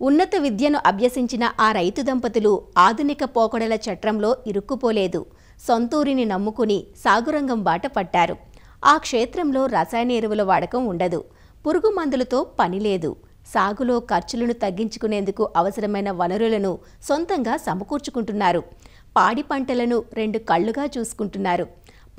ఉన్నత విద్యను అభ్యసించిన ఆ రైతు దంపతులు ఆధునిక పోకడల చట్రంలో ఇరుక్కుపోలేదు. సొంతూరిని నమ్ముకుని సాగురంగం బాట పట్టారు. ఆ క్షేత్రంలో రసాయన ఎరువుల వాడకం ఉండదు. పురుగు మందులతో పని లేదు. సాగులో ఖర్చులను తగ్గించుకునేందుకు అవసరమైన వనరులను సొంతంగా సమకూర్చుకుంటున్నారు. పాడి పంటలను 2 కళ్లుగా చూసుకుంటున్నారు.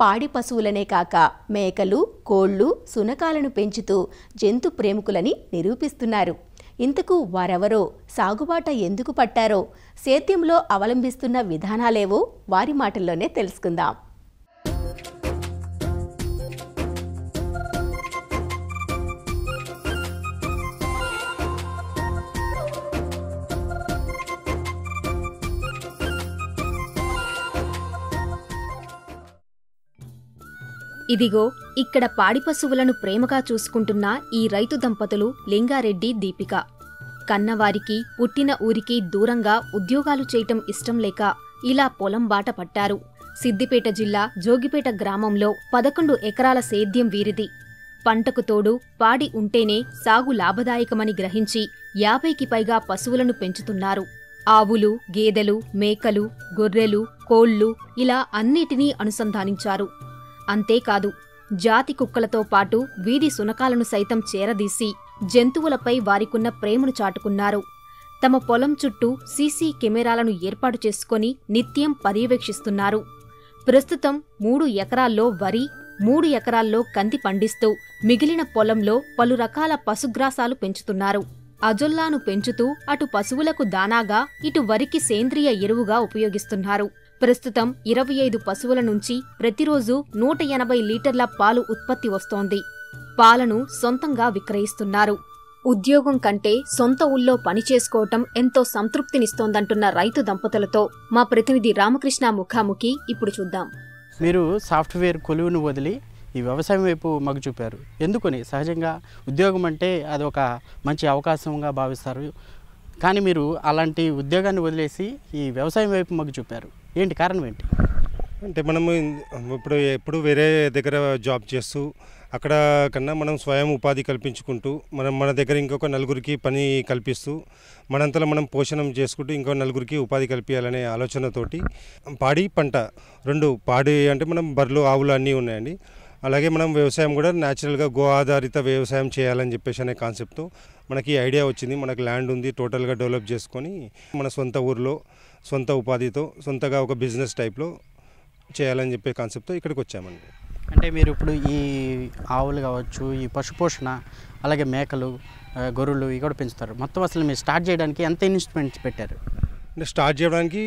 పాడి పశువులనే కాక మేకలు, కోళ్లు, సునకాలను పెంచుతూ జంతు ప్రేమికులని నిరూపిస్తున్నారు. ఇంతకు వారెవరో, సాగుబాట ఎందుకు పట్టారో, సేద్యంలో అవలంబిస్తున్న విధానాలేవో వారి మాటల్లోనే తెలుసుకుందాం. ఇదిగో ఇక్కడ పాడి పశువులను ప్రేమగా చూసుకుంటున్న ఈ రైతు దంపతులు లింగారెడ్డి, దీపిక. కన్నవారికి, పుట్టిన ఊరికి దూరంగా ఉద్యోగాలు చేయటం ఇష్టం లేక ఇలా పొలం బాట పట్టారు. సిద్దిపేట జిల్లా జోగిపేట గ్రామంలో 11 ఎకరాల సేద్యం వీరిది. పంటకు తోడు పాడి ఉంటేనే సాగు లాభదాయకమని గ్రహించి 50కి పైగా పశువులను పెంచుతున్నారు. ఆవులు, గేదెలు, మేకలు, గొర్రెలు, కోళ్లు ఇలా అన్నిటినీ అనుసంధానించారు. అంతేకాదు, జాతి కుక్కలతో పాటు వీధి సునకాలను సైతం చేరదీసి జంతువులపై వారికున్న ప్రేమను చాటుకున్నారు. తమ పొలం చుట్టూ సీసీ కెమెరాలను ఏర్పాటు చేసుకుని నిత్యం పర్యవేక్షిస్తున్నారు. ప్రస్తుతం 3 ఎకరాల్లో వరి, 3 ఎకరాల్లో కంది పండిస్తూ మిగిలిన పొలంలో పలు రకాల పశుగ్రాసాలు పెంచుతున్నారు. అజొల్లాను పెంచుతూ అటు పశువులకు దానాగా, ఇటు వరికి సేంద్రియ ఎరువుగా ఉపయోగిస్తున్నారు. ప్రస్తుతం 25 పశువుల నుంచి ప్రతిరోజు 180 లీటర్ల పాలు ఉత్పత్తి వస్తోంది. పాలను సొంతంగా విక్రయిస్తున్నారు. ఉద్యోగం కంటే సొంత ఊళ్ళో పనిచేసుకోవటం ఎంతో సంతృప్తినిస్తోందంటున్న రైతు దంపతులతో మా ప్రతినిధి రామకృష్ణ ముఖాముఖి ఇప్పుడు చూద్దాం. మీరు సాఫ్ట్వేర్ కొలువును వదిలి ఈ వ్యవసాయం వైపు మగ్గు చూపారు. ఎందుకని? సహజంగా ఉద్యోగం అంటే అది ఒక మంచి అవకాశంగా భావిస్తారు. కానీ మీరు అలాంటి ఉద్యోగాన్ని వదిలేసి ఈ వ్యవసాయం వైపు మగ్గు చూపారు. ఏంటి కారణం ఏంటి? అంటే మనము ఎప్పుడు వేరే దగ్గర జాబ్ చేస్తూ అక్కడ కన్నా మనం స్వయం ఉపాధి కల్పించుకుంటూ మన దగ్గర ఇంకొక నలుగురికి పని కల్పిస్తూ మనంతలో మనం పోషణం చేసుకుంటూ ఇంకో నలుగురికి ఉపాధి కల్పించాలనే ఆలోచనతోటి పాడి పంట 2 పాడి అంటే మనం బర్రెలు, ఆవులు అన్నీ ఉన్నాయండి. అలాగే మనం వ్యవసాయం కూడా న్యాచురల్గా గో ఆధారిత వ్యవసాయం చేయాలని చెప్పేసి అనే కాన్సెప్ట్తో మనకి ఐడియా వచ్చింది. మనకు ల్యాండ్ ఉంది, టోటల్గా డెవలప్ చేసుకొని మన సొంత ఊరిలో సొంత ఉపాధితో సొంతగా ఒక బిజినెస్ టైప్లో చేయాలని చెప్పే కాన్సెప్ట్తో ఇక్కడికి వచ్చామండి. అంటే మీరు ఇప్పుడు ఈ ఆవులు కావచ్చు, ఈ పశుపోషణ, అలాగే మేకలు, గొర్రెలు ఇవి కూడా పెంచుతారు. మొత్తం అసలు మీరు స్టార్ట్ చేయడానికి ఎంత ఇన్వెస్ట్మెంట్స్ పెట్టారు? అంటే స్టార్ట్ చేయడానికి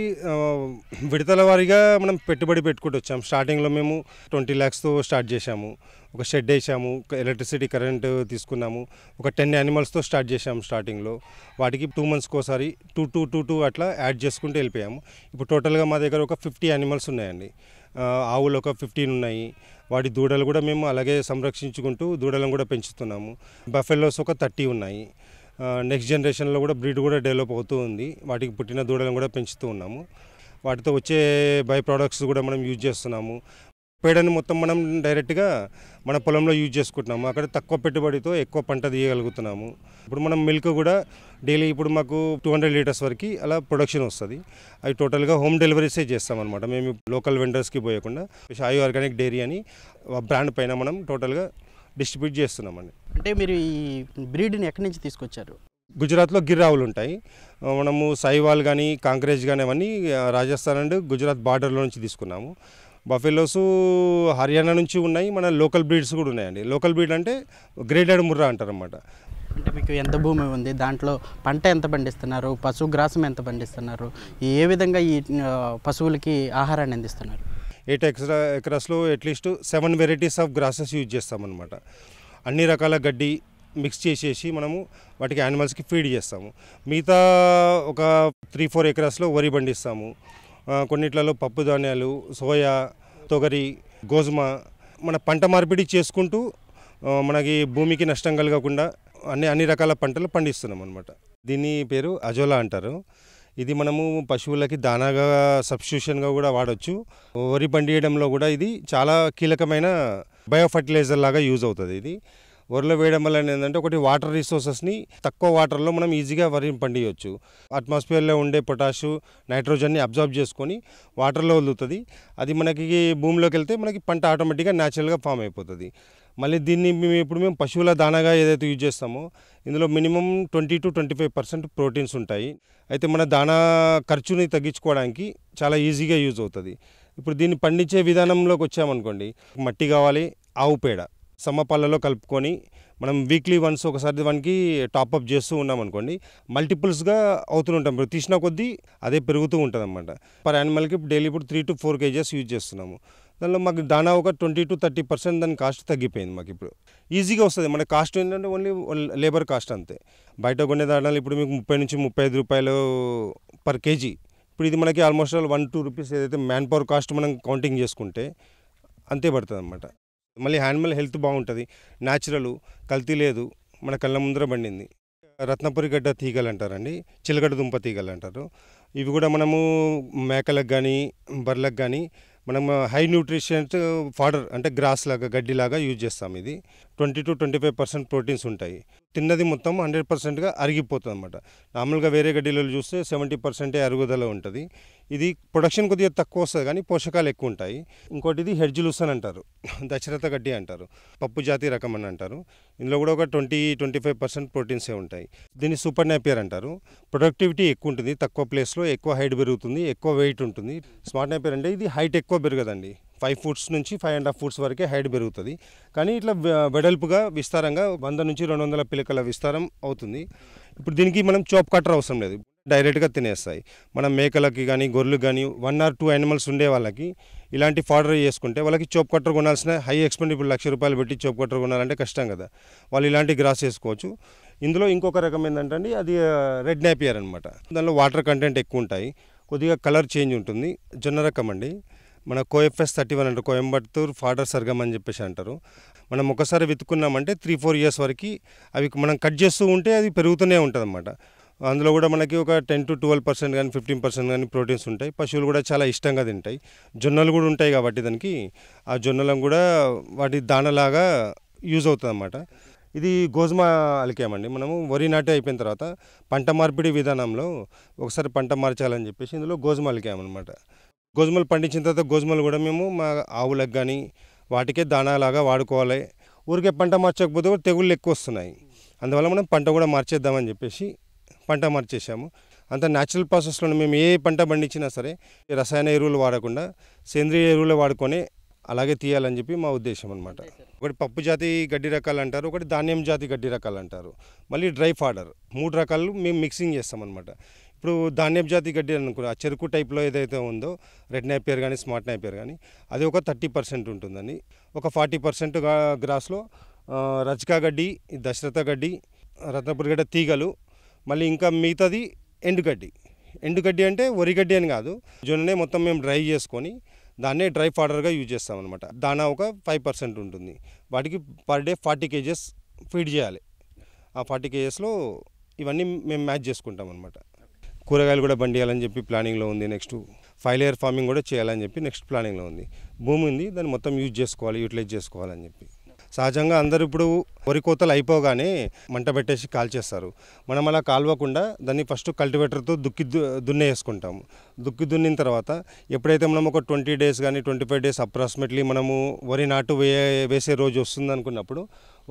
విడతల వారీగా మనం పెట్టుబడి పెట్టుకుంటూ వచ్చాము. స్టార్టింగ్లో మేము 20 lakhsతో స్టార్ట్ చేశాము. ఒక షెడ్ వేసాము, ఎలక్ట్రిసిటీ కరెంట్ తీసుకున్నాము. ఒక 10 animalsతో స్టార్ట్ చేసాము. స్టార్టింగ్లో వాటికి 2 monthsకి ఒకసారి 2 అట్లా యాడ్ చేసుకుంటూ వెళ్ళిపోయాము. ఇప్పుడు టోటల్గా మా దగ్గర ఒక 50 animals ఉన్నాయండి. ఆవులు ఒక 15 ఉన్నాయి. వాటి దూడలు కూడా మేము అలాగే సంరక్షించుకుంటూ దూడలను కూడా పెంచుతున్నాము. బఫెలోస్ ఒక 30 ఉన్నాయి. నెక్స్ట్ జనరేషన్లో కూడా బ్రీడ్ కూడా డెవలప్ అవుతూ ఉంది. వాటికి పుట్టిన దూడలను కూడా పెంచుతూ ఉన్నాము. వాటితో వచ్చే బై ప్రోడక్ట్స్ కూడా మనం యూజ్ చేస్తున్నాము. పేడని మొత్తం మనం డైరెక్ట్గా మన పొలంలో యూజ్ చేసుకుంటున్నాము. అక్కడ తక్కువ పెట్టుబడితో ఎక్కువ పంట తీయగలుగుతున్నాము. ఇప్పుడు మనం మిల్క్ కూడా డైలీ ఇప్పుడు మాకు 200 liters వరకు అలా ప్రొడక్షన్ వస్తుంది. అవి టోటల్గా హోమ్ డెలివరీసే చేస్తామన్నమాట. మేము లోకల్ వెండర్స్కి పోయకుండా సాయి ఆర్గానిక్ డైరీ అని బ్రాండ్ పైన మనం టోటల్గా డిస్ట్రిబ్యూట్ చేస్తున్నామండి. అంటే మీరు ఈ బ్రీడ్ని ఎక్కడి నుంచి తీసుకొచ్చారు? గుజరాత్లో గిర్ ఆవులు ఉంటాయి. మనము సాయివాల్ కానీ కాంక్రేజ్ కానీ అవన్నీ రాజస్థాన్ అండ్ గుజరాత్ బార్డర్లో నుంచి తీసుకున్నాము. బఫెలోస్ హర్యానా నుంచి ఉన్నాయి. మన లోకల్ బ్రీడ్స్ కూడా ఉన్నాయండి. లోకల్ బ్రీడ్ అంటే గ్రేడెడ్ ముర్రా అంటారన్నమాట. అంటే మీకు ఎంత భూమి ఉంది, దాంట్లో పంట ఎంత పండిస్తున్నారు, పశుగ్రాసం ఎంత పండిస్తున్నారు, ఏ విధంగా ఈ పశువులకి ఆహారాన్ని అందిస్తున్నారు? 8 acresలో at least 7 varieties of grasses use చేస్తామన్నమాట. అన్ని రకాల గడ్డి మిక్స్ చేసేసి మనము వాటికి యానిమల్స్కి ఫీడ్ చేస్తాము. మిగతా ఒక 3-4 acresలో వరి పండిస్తాము. కొన్నిట్లలో పప్పు ధాన్యాలు, సోయా, తొగరి, గోధుమ మన పంట మార్పిడి చేసుకుంటూ మనకి భూమికి నష్టం కలగకుండా అన్ని రకాల పంటలు పండిస్తున్నాం అన్నమాట. దీని పేరు అజోలా అంటారు. ఇది మనము పశువులకి దానాగా సబ్స్టిట్యూషన్గా కూడా వాడచ్చు. వరి పండియడంలో కూడా ఇది చాలా కీలకమైన బయో ఫర్టిలైజర్ లాగా యూజ్ అవుతుంది. ఇది వరిలో వేయడం వల్ల ఏంటంటే ఒకటి వాటర్ రిసోర్సెస్ని తక్కువ వాటర్లో మనం ఈజీగా వరిని పండియొచ్చు. అట్మాస్ఫియర్లో ఉండే పొటాషు నైట్రోజన్ని అబ్జర్వ్ చేసుకొని వాటర్లో వదులుతుంది. అది మనకి భూమిలోకి వెళ్తే మనకి పంట ఆటోమేటిక్గా న్యాచురల్గా ఫామ్ అయిపోతుంది. మళ్ళీ దీన్ని మేము పశువుల దానాగా ఏదైతే యూజ్ చేస్తామో ఇందులో మినిమం 20 to 25% ప్రోటీన్స్ ఉంటాయి. అయితే మన దానా ఖర్చుని తగ్గించుకోవడానికి చాలా ఈజీగా యూజ్ అవుతుంది. ఇప్పుడు దీన్ని పండించే విధానంలోకి వచ్చామనుకోండి, మట్టి కావాలి, ఆవు పేడ సమపాలలో కలుపుకొని మనం వీక్లీ వన్స్ ఒకసారి దానికి టాప్అప్ చేస్తూ ఉన్నామనుకోండి, మల్టిపుల్స్గా అవుతుంటాం. ఇప్పుడు తీసిన కొద్దీ అదే పెరుగుతూ ఉంటుంది అన్నమాట. పర్ యానిమల్కి డైలీ ఇప్పుడు 3 to 4 kgs యూజ్ చేస్తున్నాము. దానిలో మాకు దానా ఒక 20 to 30% దాని కాస్ట్ తగ్గిపోయింది. మాకు ఇప్పుడు ఈజీగా వస్తుంది. మన కాస్ట్ ఏంటంటే ఓన్లీ లేబర్ కాస్ట్ అంతే. బయట కొనే దానాలు ఇప్పుడు మీకు 30 నుంచి 35 రూపాయలు పర్ కేజీ. ఇప్పుడు ఇది మనకి ఆల్మోస్ట్ 1-2 రూపీస్ ఏదైతే మ్యాన్ పవర్ కాస్ట్ మనం కౌంటింగ్ చేసుకుంటే అంతే పడుతుంది అన్నమాట. మళ్ళీ యానిమల్ హెల్త్ బాగుంటుంది, న్యాచురల్, కల్తీ లేదు, మన కళ్ళ ముందర పండింది. రత్నపురి గడ్డ తీగలు అంటారండి, చిలకడ దుంప తీగలు అంటారు. ఇవి కూడా మనము మేకలకు కానీ బర్రెలకు కానీ మనం హై న్యూట్రిషన్స్ ఫాడర్ అంటే గ్రాస్ లాగా గడ్డిలాగా యూజ్ చేస్తాం. ఇది 20 to 25% ప్రోటీన్స్ ఉంటాయి. తిన్నది మొత్తం 100%గా అరిగిపోతుంది అన్నమాట. నార్మల్గా వేరే గడ్డిలో చూస్తే 70% అరుగుదల ఉంటుంది. ఇది ప్రొడక్షన్ కొద్దిగా తక్కువ వస్తుంది కానీ పోషకాలు ఎక్కువ ఉంటాయి. ఇంకోటి ఇది హెడ్జులుస్ అని అంటారు, దశరథ గడ్డి అంటారు, పప్పు జాతి రకం అని అంటారు. ఇందులో కూడా ఒక 20-25% ప్రోటీన్సే ఉంటాయి. దీన్ని సూపర్ నేపియర్ అంటారు. ప్రొడక్టివిటీ ఎక్కువ ఉంటుంది, తక్కువ ప్లేస్లో ఎక్కువ హైట్ పెరుగుతుంది, ఎక్కువ వెయిట్ ఉంటుంది. స్మార్ట్ నేపియర్ అంటే ఇది హైట్ ఎక్కువ పెరగదండి, 5 feet నుంచి 5.5 feet వరకే హైట్ పెరుగుతుంది. కానీ ఇట్లా వెడల్పుగా విస్తారంగా 100 నుంచి 200 పిలకల విస్తారం అవుతుంది. ఇప్పుడు దీనికి మనం చాప్ కట్టర్ అవసరం లేదు, డైరెక్ట్గా తినేస్తాయి. మనం మేకలకి కానీ గొర్రెలకు కానీ 1 or 2 యానిమల్స్ ఉండే వాళ్ళకి ఇలాంటి ఫాడర్ చేసుకుంటే వాళ్ళకి చాప్ కట్టర్ కొనాల్సిన హై ఎక్స్పెండ్. ఇప్పుడు ₹1,00,000 పెట్టి చాప్ కట్టర్ కొనాలంటే కష్టం కదా, వాళ్ళు ఇలాంటి గ్రాస్ చేసుకోవచ్చు. ఇందులో ఇంకొక రకం ఏంటంటే అది రెడ్ నేపియర్ అనమాట. దానిలో వాటర్ కంటెంట్ ఎక్కువ ఉంటాయి, కొద్దిగా కలర్ చేంజ్ ఉంటుంది. జొన్న రకం అండి, మన కోఎఫ్ఎస్ 31 అంటారు, కోయంబత్తూర్ ఫాడర్ సర్గం అని చెప్పేసి అంటారు. మనం ఒకసారి వెతుకున్నామంటే 3-4 years వరకు అవి మనం కట్ చేస్తూ ఉంటే అది పెరుగుతూనే ఉంటుంది అన్నమాట. అందులో కూడా మనకి ఒక 10 to 12% కానీ 15% కానీ ప్రోటీన్స్ ఉంటాయి. పశువులు కూడా చాలా ఇష్టంగా తింటాయి. జొన్నలు కూడా ఉంటాయి కాబట్టి దానికి ఆ జొన్నలను కూడా వాటి దానలాగా యూజ్ అవుతుంది అన్నమాట. ఇది గోధుమ అలికామండి. మనము వరి నాటి అయిపోయిన తర్వాత పంట మార్పిడి విధానంలో ఒకసారి పంట మార్చాలని చెప్పేసి ఇందులో గోధుమ అలికామన్నమాట. గోధుమలు పండించిన తర్వాత గోధుమలు కూడా మేము మా ఆవులకు కానీ వాటికే దానాలాగా వాడుకోవాలి. ఊరికే పంట మార్చకపోతే తెగుళ్ళు ఎక్కువ వస్తున్నాయి. అందువల్ల మనం పంట కూడా మార్చేద్దామని చెప్పేసి పంట మార్చేసాము. అంత న్యాచురల్ ప్రాసెస్లో మేము ఏ పంట పండించినా సరే రసాయన ఎరువులు వాడకుండా సేంద్రియ ఎరువులు వాడుకొని అలాగే తీయాలని చెప్పి మా ఉద్దేశం అనమాట. ఒకటి పప్పు జాతి గడ్డి రకాలు అంటారు, ఒకటి ధాన్యం జాతి గడ్డి రకాలు అంటారు, మళ్ళీ డ్రై ఫాడర్, 3 రకాలు మేము మిక్సింగ్ చేస్తామన్నమాట. ఇప్పుడు ధాన్యం జాతి గడ్డి అనుకో ఆ చెరుకు టైప్లో ఏదైతే ఉందో రెడ్ నేపియర్ కానీ స్మార్ట్ నేపియర్ కానీ అది ఒక 30% ఉంటుందండి. ఒక 40% గ్రాస్లో రజకా గడ్డి, దశరథ గడ్డి, రత్నపురి గడ్డ తీగలు, మళ్ళీ ఇంకా మిగతాది ఎండుగడ్డి. ఎండుగడ్డి అంటే వరిగడ్డి అని కాదు, జొన్ననే మొత్తం మేము డ్రై చేసుకొని దాన్నే డ్రై ఫాడర్గా యూజ్ చేస్తామన్నమాట. దానా ఒక 5% ఉంటుంది. వాటికి పర్ డే 40 kgs ఫీడ్ చేయాలి. ఆ 40 kgsలో ఇవన్నీ మేము మ్యాచ్ చేసుకుంటాం అనమాట. కూరగాయలు కూడా పండియాలని చెప్పి ప్లానింగ్లో ఉంది. నెక్స్ట్ 5 layer ఫార్మింగ్ కూడా చేయాలని చెప్పి నెక్స్ట్ ప్లానింగ్లో ఉంది. భూమి ఉంది, దాన్ని మొత్తం యూజ్ చేసుకోవాలి, యూటిలైజ్ చేసుకోవాలని చెప్పి. సహజంగా అందరూ ఇప్పుడు వరి కోతలు అయిపోగానే మంట పెట్టేసి కాల్చేస్తారు. మనం అలా కాల్వకుండా దాన్ని ఫస్ట్ కల్టివేటర్తో దున్నేసుకుంటాము. దున్నిన తర్వాత ఎప్పుడైతే మనం ఒక 20 days కానీ 25 days అప్రాక్సిమేట్లీ మనము వరి నాటు వేసే రోజు వస్తుంది అనుకున్నప్పుడు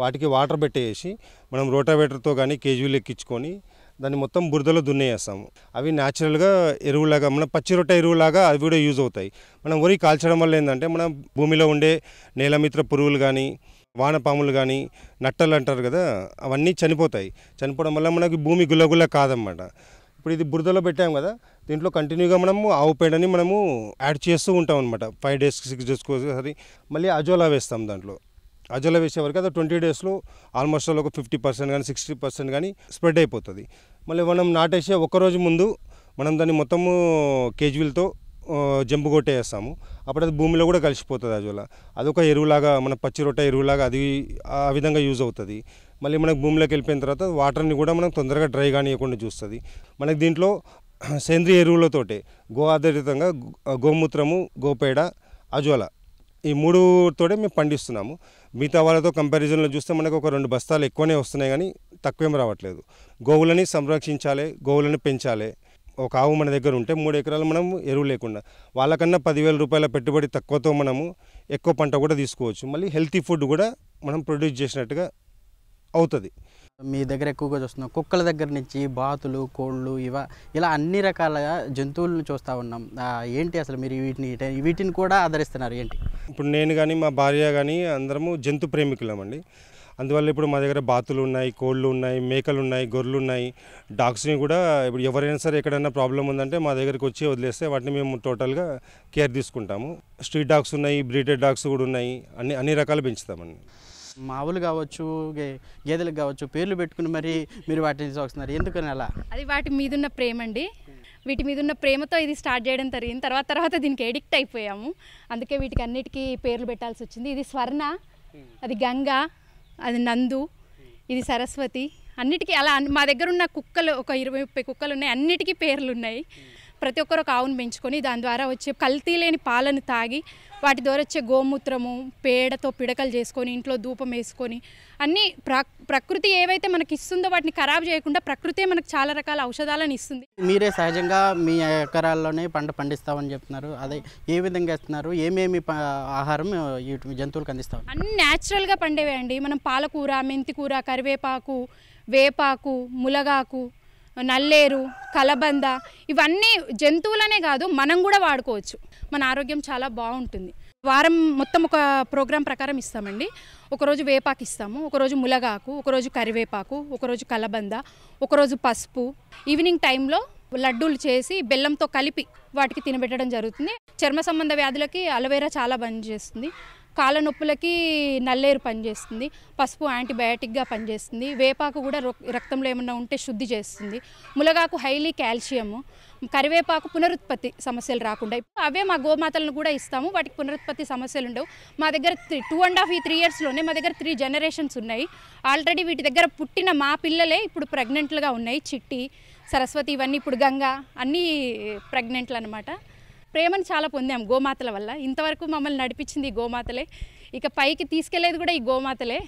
వాటికి వాటర్ పెట్టేసి మనం రోటావేటర్తో కానీ కేజీలు ఎక్కించుకొని దాన్ని మొత్తం బురదలో దున్నేస్తాము. అవి న్యాచురల్గా ఎరువులాగా మన పచ్చి రొట్టె ఎరువులాగా అవి కూడా యూజ్ అవుతాయి. మనం వరి కాల్చడం వల్ల ఏంటంటే మన భూమిలో ఉండే నేలమిత్ర పురుగులు కానీ వానపాములు కానీ నట్టలు అంటారు కదా, అవన్నీ చనిపోతాయి. చనిపోవడం వల్ల మనకి భూమి గుల్లగుల్ల కాదన్నమాట. ఇప్పుడు ఇది బురదలో పెట్టాం కదా, దీంట్లో కంటిన్యూగా మనము ఆవు పేడని మనము యాడ్ చేస్తూ ఉంటాం అనమాట. 5 days 6 days ఒకసారి మళ్ళీ అజోలా వేస్తాం. దాంట్లో అజోలా వేసే వరకు అది 20 daysలో ఆల్మోస్ట్ ఒక 50% కానీ 60% కానీ స్ప్రెడ్ అయిపోతుంది. మళ్ళీ మనం నాటేసే ఒకరోజు ముందు మనం దాన్ని మొత్తము కేజీలతో జంపు కొట్టేస్తాము. అప్పుడు అది భూమిలో కూడా కలిసిపోతుంది అజోలా. అదొక ఎరువులాగా మన పచ్చి రొట్టె ఎరువులాగా అది ఆ విధంగా యూజ్ అవుతుంది. మళ్ళీ మనకు భూమిలోకి వెళ్ళిపోయిన తర్వాత వాటర్ని కూడా మనం తొందరగా డ్రై కానివ్వకుండా చూస్తుంది. మనకి దీంట్లో సేంద్రియ ఎరువులతోటే గో ఆధారితంగా గోమూత్రము, గోపేడ, అజోలా ఈ 3తోటే మేము పండిస్తున్నాము. మిగతా వాళ్ళతో కంపారిజన్లో చూస్తే మనకు ఒక 2 బస్తాలు ఎక్కువనే వస్తున్నాయి కానీ తక్కువేం రావట్లేదు. గోవులని సంరక్షించాలి, గోవులని పెంచాలి. ఒక ఆవు మన దగ్గర ఉంటే 3 ఎకరాలు మనం ఎరువు లేకుండా వాళ్ళకన్నా 10,000 రూపాయల పెట్టుబడి తక్కువతో మనము ఎక్కువ పంట కూడా తీసుకోవచ్చు. మళ్ళీ హెల్తీ ఫుడ్ కూడా మనం ప్రొడ్యూస్ చేసినట్టుగా అవుతుంది. మీ దగ్గర ఎక్కువగా చూస్తున్నాం కుక్కల దగ్గర నుంచి బాతులు, కోళ్ళు ఇలా అన్ని రకాల జంతువులను చూస్తూ ఉన్నాం. ఏంటి అసలు మీరు వీటిని కూడా ఆదరిస్తున్నారు ఏంటి? ఇప్పుడు నేను కానీ మా భార్య కానీ అందరము జంతు ప్రేమికులమండి. అందువల్ల ఇప్పుడు మా దగ్గర బాతులు ఉన్నాయి, కోళ్ళు ఉన్నాయి, మేకలు ఉన్నాయి, గొర్రెలు ఉన్నాయి. డాగ్స్ని కూడా ఇప్పుడు ఎవరైనా సరే ఎక్కడైనా ప్రాబ్లం ఉందంటే మా దగ్గరికి వచ్చి వదిలేస్తే వాటిని మేము టోటల్గా కేర్ తీసుకుంటాము. స్ట్రీట్ డాగ్స్ ఉన్నాయి, బ్రీడెడ్ డాగ్స్ కూడా ఉన్నాయి. అన్ని రకాలు పెంచుతామండి. మావులు కావచ్చు, గేదెలకు కావచ్చు పేర్లు పెట్టుకుని మరి మీరు వాటిని చూస్తున్నారు, ఎందుకని అలా? అది వాటి మీదున్న ప్రేమ అండి. వీటి మీదున్న ప్రేమతో ఇది స్టార్ట్ చేయడం జరిగింది. తర్వాత దీనికి ఎడిక్ట్ అయిపోయాము. అందుకే వీటికి అన్నిటికీ పేర్లు పెట్టాల్సి వచ్చింది. ఇది స్వర్ణ, అది గంగా, అది నందు, ఇది సరస్వతి. అన్నిటికీ అలా మా దగ్గర ఉన్న కుక్కలు ఒక 20-30 కుక్కలు ఉన్నాయి. అన్నిటికీ పేర్లు ఉన్నాయి. ప్రతి ఒక్కరు ఒక ఆవును పెంచుకొని దాని ద్వారా వచ్చే కల్తీ లేని పాలను తాగి వాటి ద్వారా వచ్చే గోమూత్రము, పేడతో పిడకలు చేసుకొని ఇంట్లో ధూపం వేసుకొని అన్నీ ప్రకృతి ఏవైతే మనకి ఇస్తుందో వాటిని ఖరాబ్ చేయకుండా ప్రకృతే మనకు చాలా రకాల ఔషధాలను ఇస్తుంది. మీరే సహజంగా మీ ఎకరాల్లోనే పండిస్తామని చెప్తున్నారు. అదే ఏ విధంగా ఇస్తున్నారు? ఏమేమి ఆహారం జంతువులకు అందిస్తాం? అన్నీ న్యాచురల్గా పండేవే అండి. మనం పాలకూర, మెంతికూర, కరివేపాకు, వేపాకు, ములగాకు, నల్లేరు, కలబంద ఇవన్నీ జంతువులనే కాదు మనం కూడా వాడుకోవచ్చు. మన ఆరోగ్యం చాలా బాగుంటుంది. వారం మొత్తం ఒక ప్రోగ్రాం ప్రకారం ఇస్తామండి. ఒకరోజు వేపాకు ఇస్తాము, ఒకరోజు ములగాకు, ఒకరోజు కరివేపాకు, ఒకరోజు కలబంద, ఒకరోజు పసుపు. ఈవినింగ్ టైంలో లడ్డూలు చేసి బెల్లంతో కలిపి వాటికి తినబెట్టడం జరుగుతుంది. చర్మ సంబంధ వ్యాధులకి అలోవెరా చాలా పనిచేస్తుంది. కాళ్ళ నొప్పులకి నల్లేరు పనిచేస్తుంది. పసుపు యాంటీబయాటిక్గా పనిచేస్తుంది. వేపాకు కూడా రక్తంలో ఏమన్నా ఉంటే శుద్ధి చేస్తుంది. ములగాకు హైలీ కాల్షియము. కరివేపాకు పునరుత్పత్తి సమస్యలు రాకుండా అవే మా గోమాతలను కూడా ఇస్తాము. వాటికి పునరుత్పత్తి సమస్యలు ఉండవు. మా దగ్గర 2.5-3 ఇయర్స్లోనే మా దగ్గర 3 జనరేషన్స్ ఉన్నాయి. ఆల్రెడీ వీటి దగ్గర పుట్టిన మా పిల్లలే ఇప్పుడు ప్రెగ్నెంట్లుగా ఉన్నాయి. చిట్టి, సరస్వతి, ఇవన్నీ ఇప్పుడు గంగా, అన్నీ ప్రెగ్నెంట్లు అనమాట. ప్రేమను చాలా పొందాం గోమాతల వల్ల. ఇంతవరకు మమ్మల్ని నడిపించింది ఈ గోమాతలే, ఇక పైకి తీసుకెళ్లేది కూడా ఈ గోమాతలే.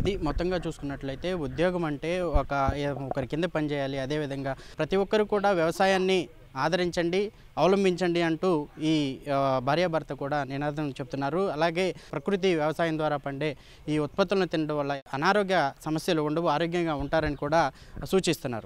ఇది మొత్తంగా చూసుకున్నట్లయితే ఉద్యోగం అంటే ఒకరి కింద పనిచేయాలి. అదేవిధంగా ప్రతి ఒక్కరు కూడా వ్యవసాయాన్ని ఆదరించండి, అవలంబించండి అంటూ ఈ భార్యాభర్త కూడా నినాదం చెప్తున్నారు. అలాగే ప్రకృతి వ్యవసాయం ద్వారా పండే ఈ ఉత్పత్తులను తినడం వల్ల అనారోగ్య సమస్యలు ఉండవు, ఆరోగ్యంగా ఉంటారని కూడా సూచిస్తున్నారు.